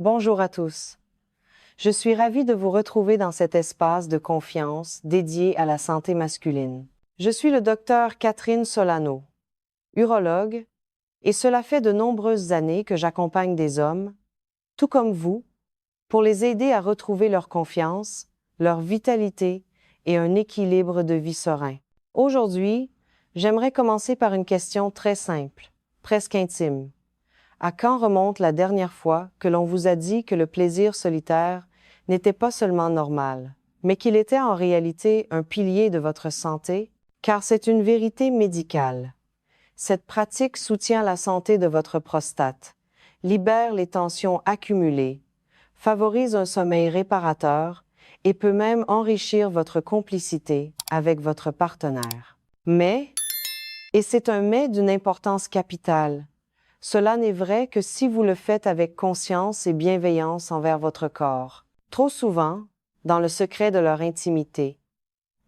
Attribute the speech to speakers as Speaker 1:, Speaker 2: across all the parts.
Speaker 1: Bonjour à tous. Je suis ravie de vous retrouver dans cet espace de confiance dédié à la santé masculine. Je suis le docteur Catherine Solano, urologue, et cela fait de nombreuses années que j'accompagne des hommes, tout comme vous, pour les aider à retrouver leur confiance, leur vitalité et un équilibre de vie serein. Aujourd'hui, j'aimerais commencer par une question très simple, presque intime. À quand remonte la dernière fois que l'on vous a dit que le plaisir solitaire n'était pas seulement normal, mais qu'il était en réalité un pilier de votre santé, car c'est une vérité médicale. Cette pratique soutient la santé de votre prostate, libère les tensions accumulées, favorise un sommeil réparateur et peut même enrichir votre complicité avec votre partenaire. Mais, et c'est un mais d'une importance capitale, cela n'est vrai que si vous le faites avec conscience et bienveillance envers votre corps. Trop souvent, dans le secret de leur intimité,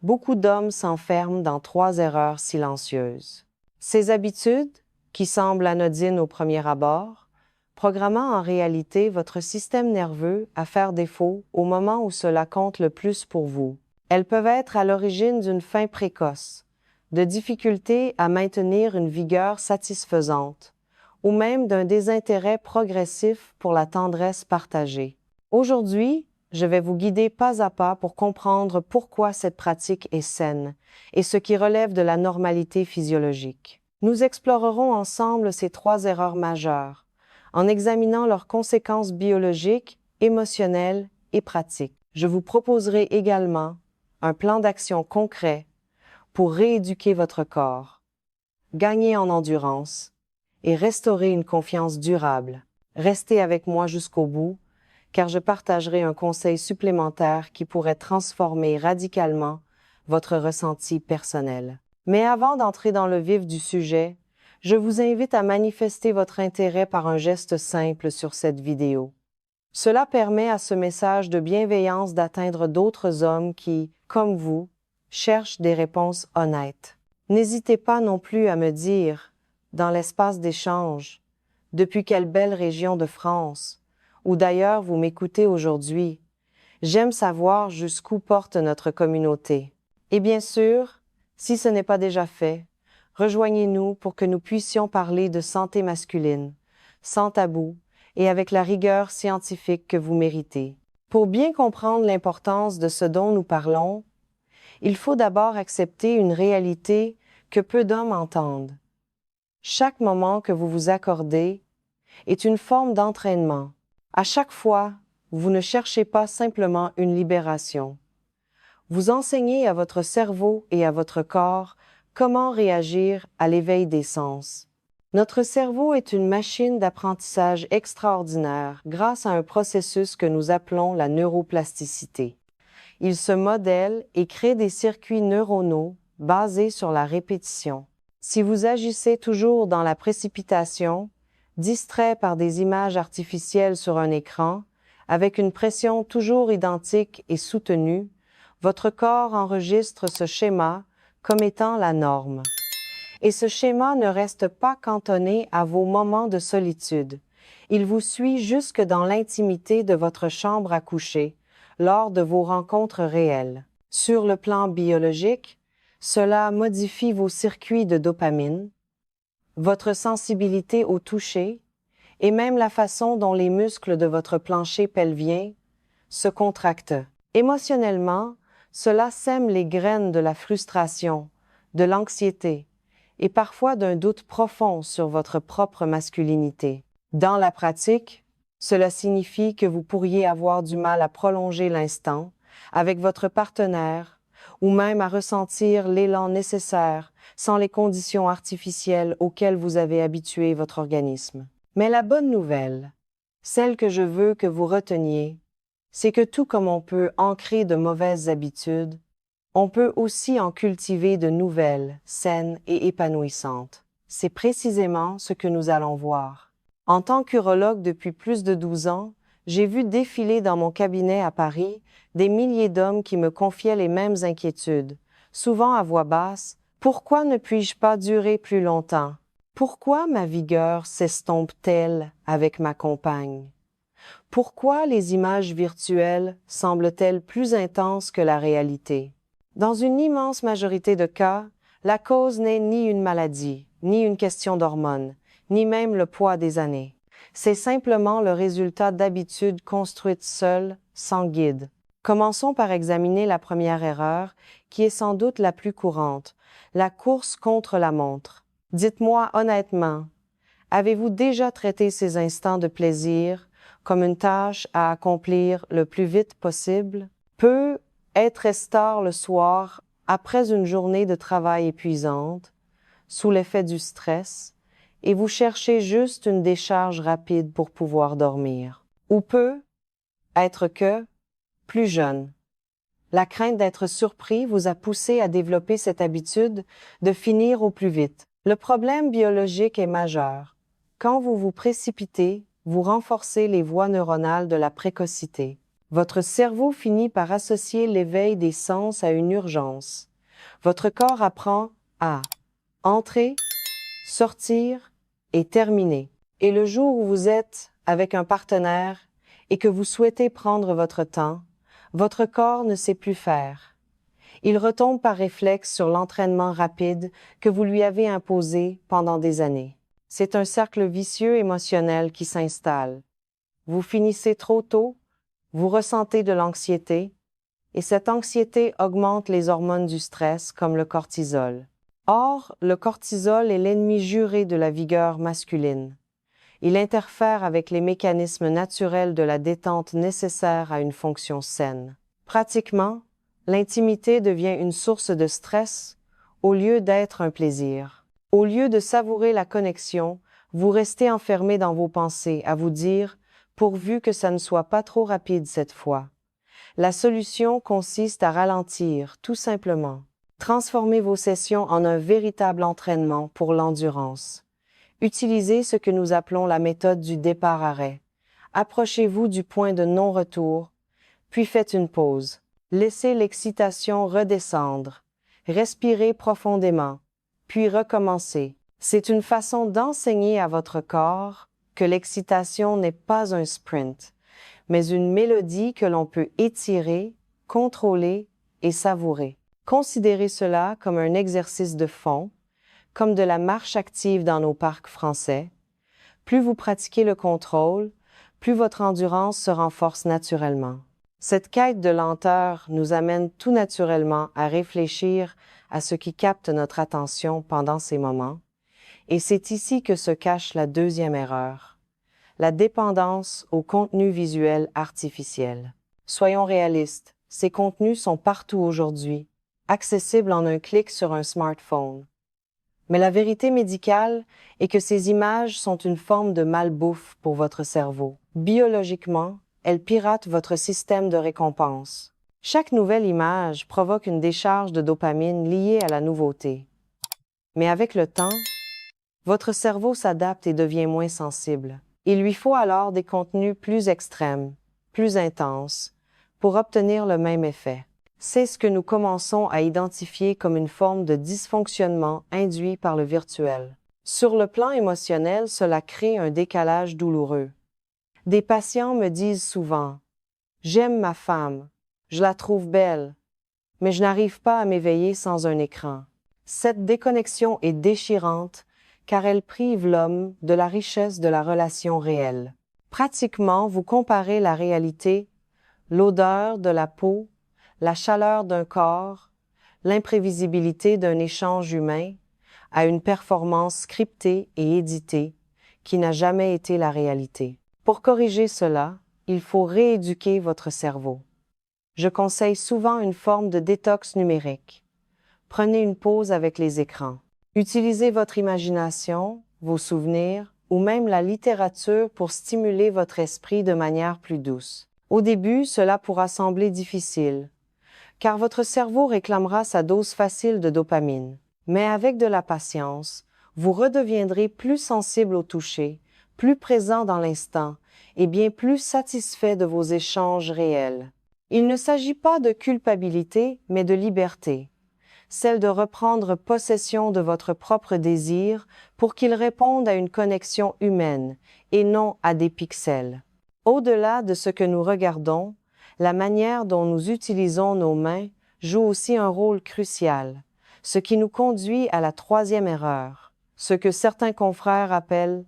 Speaker 1: beaucoup d'hommes s'enferment dans 3 erreurs silencieuses. Ces habitudes, qui semblent anodines au premier abord, programmant en réalité votre système nerveux à faire défaut au moment où cela compte le plus pour vous. Elles peuvent être à l'origine d'une faim précoce, de difficultés à maintenir une vigueur satisfaisante, ou même d'un désintérêt progressif pour la tendresse partagée. Aujourd'hui, je vais vous guider pas à pas pour comprendre pourquoi cette pratique est saine et ce qui relève de la normalité physiologique. Nous explorerons ensemble ces 3 erreurs majeures, en examinant leurs conséquences biologiques, émotionnelles et pratiques. Je vous proposerai également un plan d'action concret pour rééduquer votre corps, gagner en endurance et restaurer une confiance durable. Restez avec moi jusqu'au bout, car je partagerai un conseil supplémentaire qui pourrait transformer radicalement votre ressenti personnel. Mais avant d'entrer dans le vif du sujet, je vous invite à manifester votre intérêt par un geste simple sur cette vidéo. Cela permet à ce message de bienveillance d'atteindre d'autres hommes qui, comme vous, cherchent des réponses honnêtes. N'hésitez pas non plus à me dire, dans l'espace d'échange, depuis quelle belle région de France, ou d'ailleurs vous m'écoutez aujourd'hui. J'aime savoir jusqu'où porte notre communauté. Et bien sûr, si ce n'est pas déjà fait, rejoignez-nous pour que nous puissions parler de santé masculine, sans tabou et avec la rigueur scientifique que vous méritez. Pour bien comprendre l'importance de ce dont nous parlons, il faut d'abord accepter une réalité que peu d'hommes entendent. Chaque moment que vous vous accordez est une forme d'entraînement. À chaque fois, vous ne cherchez pas simplement une libération. Vous enseignez à votre cerveau et à votre corps comment réagir à l'éveil des sens. Notre cerveau est une machine d'apprentissage extraordinaire grâce à un processus que nous appelons la neuroplasticité. Il se modèle et crée des circuits neuronaux basés sur la répétition. Si vous agissez toujours dans la précipitation, distrait par des images artificielles sur un écran, avec une pression toujours identique et soutenue, votre corps enregistre ce schéma comme étant la norme. Et ce schéma ne reste pas cantonné à vos moments de solitude. Il vous suit jusque dans l'intimité de votre chambre à coucher, lors de vos rencontres réelles. Sur le plan biologique, cela modifie vos circuits de dopamine, votre sensibilité au toucher et même la façon dont les muscles de votre plancher pelvien se contractent. Émotionnellement, cela sème les graines de la frustration, de l'anxiété et parfois d'un doute profond sur votre propre masculinité. Dans la pratique, cela signifie que vous pourriez avoir du mal à prolonger l'instant avec votre partenaire ou même à ressentir l'élan nécessaire sans les conditions artificielles auxquelles vous avez habitué votre organisme. Mais la bonne nouvelle, celle que je veux que vous reteniez, c'est que tout comme on peut ancrer de mauvaises habitudes, on peut aussi en cultiver de nouvelles, saines et épanouissantes. C'est précisément ce que nous allons voir. En tant qu'urologue depuis plus de 12 ans, j'ai vu défiler dans mon cabinet à Paris des milliers d'hommes qui me confiaient les mêmes inquiétudes, souvent à voix basse. Pourquoi ne puis-je pas durer plus longtemps? Pourquoi ma vigueur s'estompe-t-elle avec ma compagne? Pourquoi les images virtuelles semblent-elles plus intenses que la réalité? Dans une immense majorité de cas, la cause n'est ni une maladie, ni une question d'hormones, ni même le poids des années. C'est simplement le résultat d'habitudes construites seules, sans guide. Commençons par examiner la première erreur, qui est sans doute la plus courante, la course contre la montre. Dites-moi honnêtement, avez-vous déjà traité ces instants de plaisir comme une tâche à accomplir le plus vite possible? Peut être tard le soir, après une journée de travail épuisante, sous l'effet du stress, et vous cherchez juste une décharge rapide pour pouvoir dormir. Ou peut être que, plus jeune, la crainte d'être surpris vous a poussé à développer cette habitude de finir au plus vite. Le problème biologique est majeur. Quand vous vous précipitez, vous renforcez les voies neuronales de la précocité. Votre cerveau finit par associer l'éveil des sens à une urgence. Votre corps apprend à entrer, sortir et terminer. Et le jour où vous êtes avec un partenaire et que vous souhaitez prendre votre temps, votre corps ne sait plus faire. Il retombe par réflexe sur l'entraînement rapide que vous lui avez imposé pendant des années. C'est un cercle vicieux émotionnel qui s'installe. Vous finissez trop tôt, vous ressentez de l'anxiété, et cette anxiété augmente les hormones du stress comme le cortisol. Or, le cortisol est l'ennemi juré de la vigueur masculine. Il interfère avec les mécanismes naturels de la détente nécessaires à une fonction saine. Pratiquement, l'intimité devient une source de stress au lieu d'être un plaisir. Au lieu de savourer la connexion, vous restez enfermé dans vos pensées à vous dire « pourvu que ça ne soit pas trop rapide cette fois ». La solution consiste à ralentir, tout simplement. Transformez vos sessions en un véritable entraînement pour l'endurance. Utilisez ce que nous appelons la méthode du départ-arrêt. Approchez-vous du point de non-retour, puis faites une pause. Laissez l'excitation redescendre. Respirez profondément, puis recommencez. C'est une façon d'enseigner à votre corps que l'excitation n'est pas un sprint, mais une mélodie que l'on peut étirer, contrôler et savourer. Considérez cela comme un exercice de fond, comme de la marche active dans nos parcs français. Plus vous pratiquez le contrôle, plus votre endurance se renforce naturellement. Cette quête de lenteur nous amène tout naturellement à réfléchir à ce qui capte notre attention pendant ces moments, et c'est ici que se cache la deuxième erreur, la dépendance au contenu visuel artificiel. Soyons réalistes, ces contenus sont partout aujourd'hui, accessibles en un clic sur un smartphone. Mais la vérité médicale est que ces images sont une forme de malbouffe pour votre cerveau. Biologiquement, elles piratent votre système de récompense. Chaque nouvelle image provoque une décharge de dopamine liée à la nouveauté. Mais avec le temps, votre cerveau s'adapte et devient moins sensible. Il lui faut alors des contenus plus extrêmes, plus intenses, pour obtenir le même effet. C'est ce que nous commençons à identifier comme une forme de dysfonctionnement induit par le virtuel. Sur le plan émotionnel, cela crée un décalage douloureux. Des patients me disent souvent « J'aime ma femme, je la trouve belle, mais je n'arrive pas à m'éveiller sans un écran. » Cette déconnexion est déchirante car elle prive l'homme de la richesse de la relation réelle. Pratiquement, vous comparez la réalité, l'odeur de la peau, la chaleur d'un corps, l'imprévisibilité d'un échange humain, à une performance scriptée et éditée qui n'a jamais été la réalité. Pour corriger cela, il faut rééduquer votre cerveau. Je conseille souvent une forme de détox numérique. Prenez une pause avec les écrans. Utilisez votre imagination, vos souvenirs ou même la littérature pour stimuler votre esprit de manière plus douce. Au début, cela pourra sembler difficile, car votre cerveau réclamera sa dose facile de dopamine. Mais avec de la patience, vous redeviendrez plus sensible au toucher, plus présent dans l'instant et bien plus satisfait de vos échanges réels. Il ne s'agit pas de culpabilité, mais de liberté, celle de reprendre possession de votre propre désir pour qu'il réponde à une connexion humaine et non à des pixels. Au-delà de ce que nous regardons, la manière dont nous utilisons nos mains joue aussi un rôle crucial, ce qui nous conduit à la troisième erreur, ce que certains confrères appellent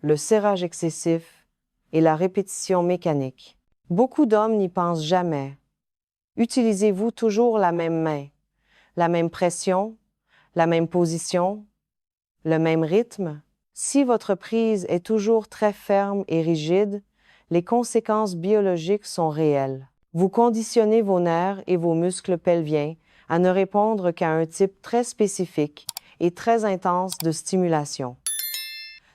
Speaker 1: le serrage excessif et la répétition mécanique. Beaucoup d'hommes n'y pensent jamais. Utilisez-vous toujours la même main, la même pression, la même position, le même rythme? Si votre prise est toujours très ferme et rigide, les conséquences biologiques sont réelles. Vous conditionnez vos nerfs et vos muscles pelviens à ne répondre qu'à un type très spécifique et très intense de stimulation.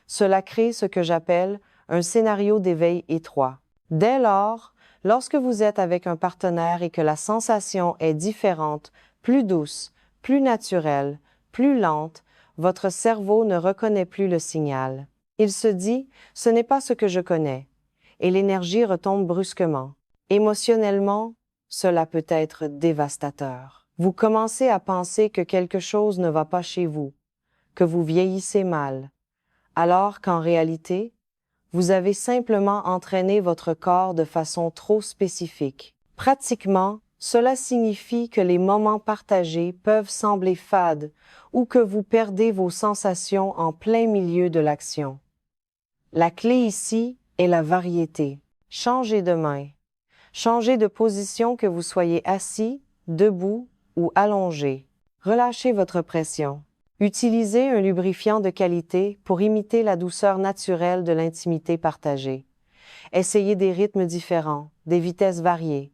Speaker 1: Cela crée ce que j'appelle un scénario d'éveil étroit. Dès lors, lorsque vous êtes avec un partenaire et que la sensation est différente, plus douce, plus naturelle, plus lente, votre cerveau ne reconnaît plus le signal. Il se dit « ce n'est pas ce que je connais » et l'énergie retombe brusquement. Émotionnellement, cela peut être dévastateur. Vous commencez à penser que quelque chose ne va pas chez vous, que vous vieillissez mal, alors qu'en réalité, vous avez simplement entraîné votre corps de façon trop spécifique. Pratiquement, cela signifie que les moments partagés peuvent sembler fades ou que vous perdez vos sensations en plein milieu de l'action. La clé ici est la variété. Changez de main. Changez de position, que vous soyez assis, debout ou allongé. Relâchez votre pression. Utilisez un lubrifiant de qualité pour imiter la douceur naturelle de l'intimité partagée. Essayez des rythmes différents, des vitesses variées.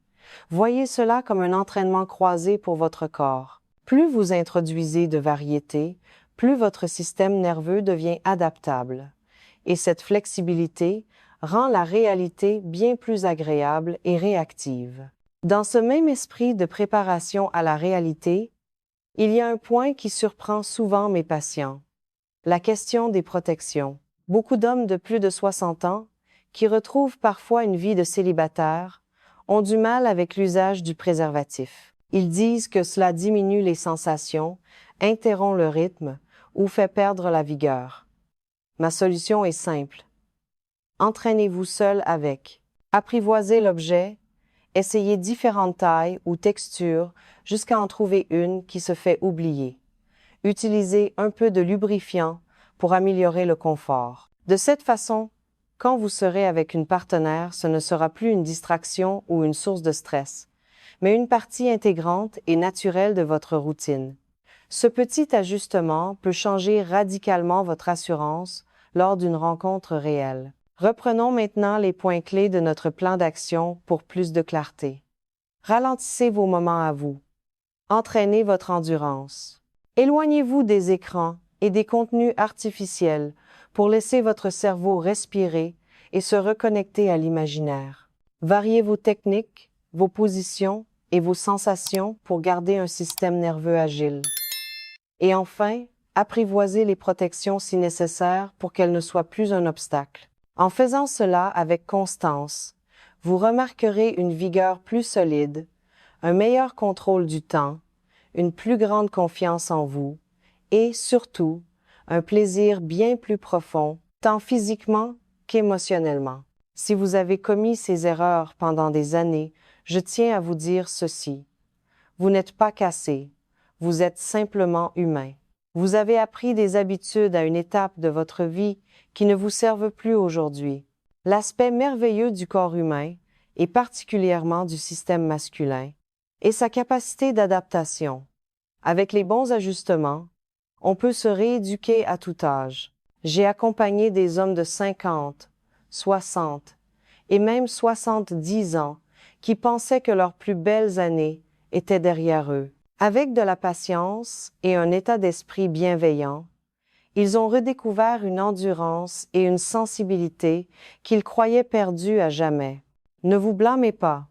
Speaker 1: Voyez cela comme un entraînement croisé pour votre corps. Plus vous introduisez de variété, plus votre système nerveux devient adaptable. Et cette flexibilité rend la réalité bien plus agréable et réactive. Dans ce même esprit de préparation à la réalité, il y a un point qui surprend souvent mes patients. La question des protections. Beaucoup d'hommes de plus de 60 ans, qui retrouvent parfois une vie de célibataire, ont du mal avec l'usage du préservatif. Ils disent que cela diminue les sensations, interrompt le rythme ou fait perdre la vigueur. Ma solution est simple. Entraînez-vous seul avec. Apprivoisez l'objet, essayez différentes tailles ou textures jusqu'à en trouver une qui se fait oublier. Utilisez un peu de lubrifiant pour améliorer le confort. De cette façon, quand vous serez avec une partenaire, ce ne sera plus une distraction ou une source de stress, mais une partie intégrante et naturelle de votre routine. Ce petit ajustement peut changer radicalement votre assurance lors d'une rencontre réelle. Reprenons maintenant les points clés de notre plan d'action pour plus de clarté. Ralentissez vos moments à vous. Entraînez votre endurance. Éloignez-vous des écrans et des contenus artificiels pour laisser votre cerveau respirer et se reconnecter à l'imaginaire. Variez vos techniques, vos positions et vos sensations pour garder un système nerveux agile. Et enfin, apprivoisez les protections si nécessaire pour qu'elles ne soient plus un obstacle. En faisant cela avec constance, vous remarquerez une vigueur plus solide, un meilleur contrôle du temps, une plus grande confiance en vous et, surtout, un plaisir bien plus profond, tant physiquement qu'émotionnellement. Si vous avez commis ces erreurs pendant des années, je tiens à vous dire ceci. Vous n'êtes pas cassé, vous êtes simplement humain. Vous avez appris des habitudes à une étape de votre vie qui ne vous servent plus aujourd'hui. L'aspect merveilleux du corps humain, et particulièrement du système masculin, est sa capacité d'adaptation. Avec les bons ajustements, on peut se rééduquer à tout âge. J'ai accompagné des hommes de 50, 60 et même 70 ans qui pensaient que leurs plus belles années étaient derrière eux. Avec de la patience et un état d'esprit bienveillant, ils ont redécouvert une endurance et une sensibilité qu'ils croyaient perdues à jamais. Ne vous blâmez pas.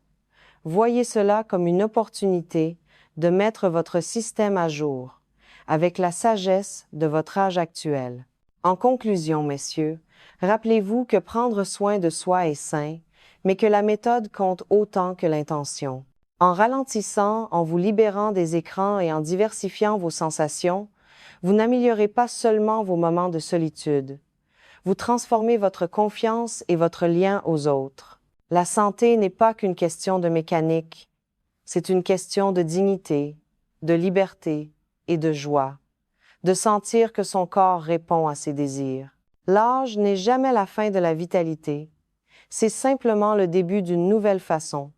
Speaker 1: Voyez cela comme une opportunité de mettre votre système à jour, avec la sagesse de votre âge actuel. En conclusion, messieurs, rappelez-vous que prendre soin de soi est sain, mais que la méthode compte autant que l'intention. En ralentissant, en vous libérant des écrans et en diversifiant vos sensations, vous n'améliorez pas seulement vos moments de solitude, vous transformez votre confiance et votre lien aux autres. La santé n'est pas qu'une question de mécanique, c'est une question de dignité, de liberté et de joie, de sentir que son corps répond à ses désirs. L'âge n'est jamais la fin de la vitalité, c'est simplement le début d'une nouvelle façon,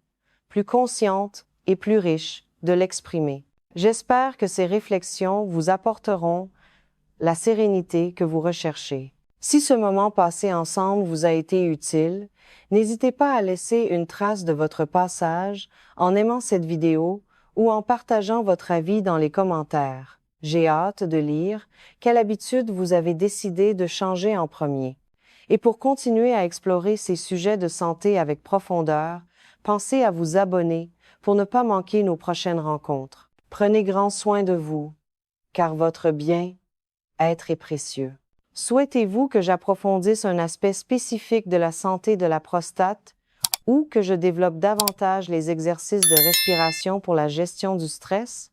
Speaker 1: plus consciente et plus riche, de l'exprimer. J'espère que ces réflexions vous apporteront la sérénité que vous recherchez. Si ce moment passé ensemble vous a été utile, n'hésitez pas à laisser une trace de votre passage en aimant cette vidéo ou en partageant votre avis dans les commentaires. J'ai hâte de lire quelle habitude vous avez décidé de changer en premier. Et pour continuer à explorer ces sujets de santé avec profondeur, pensez à vous abonner pour ne pas manquer nos prochaines rencontres. Prenez grand soin de vous, car votre bien-être est précieux. Souhaitez-vous que j'approfondisse un aspect spécifique de la santé de la prostate ou que je développe davantage les exercices de respiration pour la gestion du stress?